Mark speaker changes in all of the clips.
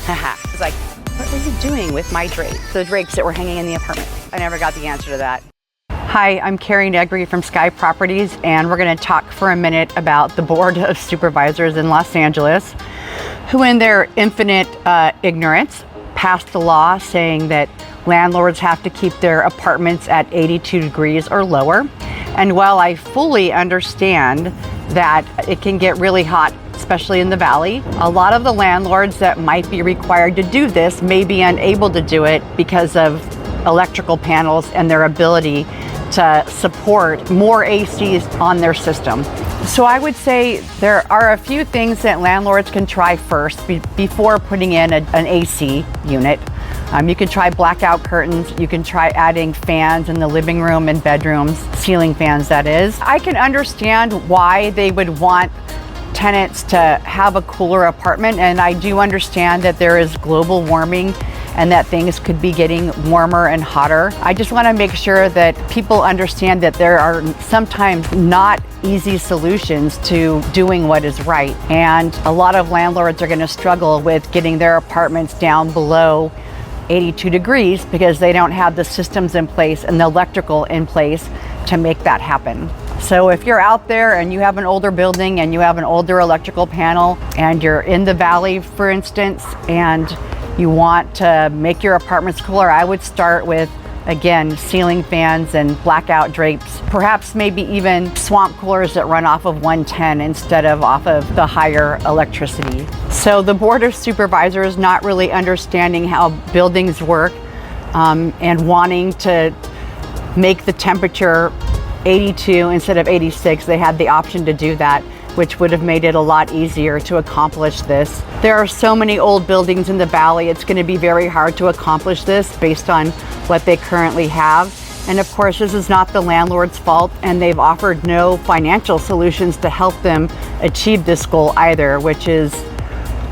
Speaker 1: was like, what were you doing with my drapes? The drapes that were hanging in the apartment. I never got the answer to that. Hi, I'm Kari Negri from Sky Properties, and we're going to talk for a minute about the Board of Supervisors in Los Angeles, who in their infinite ignorance passed a law saying that landlords have to keep their apartments at 82 degrees or lower. And while I fully understand that it can get really hot, especially in the valley, a lot of the landlords that might be required to do this may be unable to do it because of electrical panels and their ability to support more ACs on their system. So I would say there are a few things that landlords can try first before putting in an AC unit. You can try blackout curtains. You can try adding fans in the living room and bedrooms, ceiling fans that is. I can understand why they would want tenants to have a cooler apartment, and I do understand that there is global warming and that things could be getting warmer and hotter. I just want to make sure that people understand that there are sometimes not easy solutions to doing what is right. And a lot of landlords are going to struggle with getting their apartments down below 82 degrees because they don't have the systems in place and the electrical in place to make that happen. So if you're out there and you have an older building and you have an older electrical panel and you're in the valley, for instance, and you want to make your apartments cooler, I would start with, again, ceiling fans and blackout drapes, perhaps maybe even swamp coolers that run off of 110 instead of off of the higher electricity. So the Board of Supervisors not really understanding how buildings work and wanting to make the temperature 82 instead of 86, they had the option to do that, which would have made it a lot easier to accomplish this. There are so many old buildings in the valley, it's going to be very hard to accomplish this based on what they currently have. And of course, this is not the landlord's fault, and they've offered no financial solutions to help them achieve this goal either, which is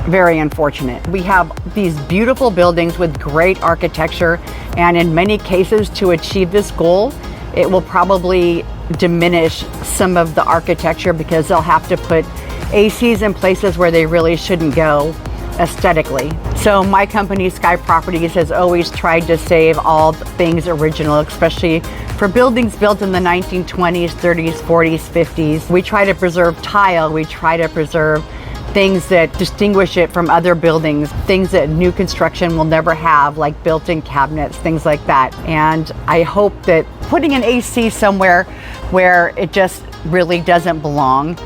Speaker 1: very unfortunate. We have these beautiful buildings with great architecture, and in many cases to achieve this goal, it will probably diminish some of the architecture because they'll have to put ACs in places where they really shouldn't go aesthetically. So my company, Sky Properties, has always tried to save all things original, especially for buildings built in the 1920s, 30s, 40s, 50s. We try to preserve tile, we try to preserve things that distinguish it from other buildings, things that new construction will never have, like built-in cabinets, things like that. And I hope that putting an AC somewhere where it just really doesn't belong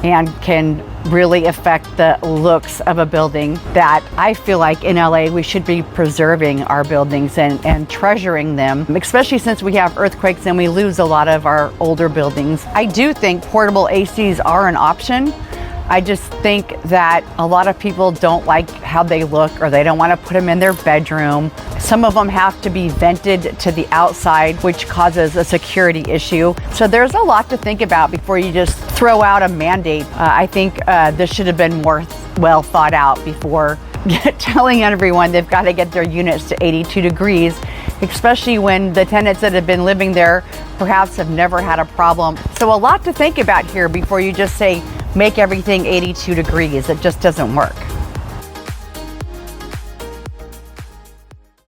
Speaker 1: and can really affect the looks of a building, that I feel like in LA we should be preserving our buildings and treasuring them, especially since we have earthquakes and we lose a lot of our older buildings. I do think portable ACs are an option. I just think that a lot of people don't like how they look, or they don't want to put them in their bedroom. Some of them have to be vented to the outside, which causes a security issue. So there's a lot to think about before you just throw out a mandate. I think this should have been more well thought out before telling everyone they've got to get their units to 82 degrees, especially when the tenants that have been living there perhaps have never had a problem. So a lot to think about here before you just say, make everything 82 degrees. It just doesn't work.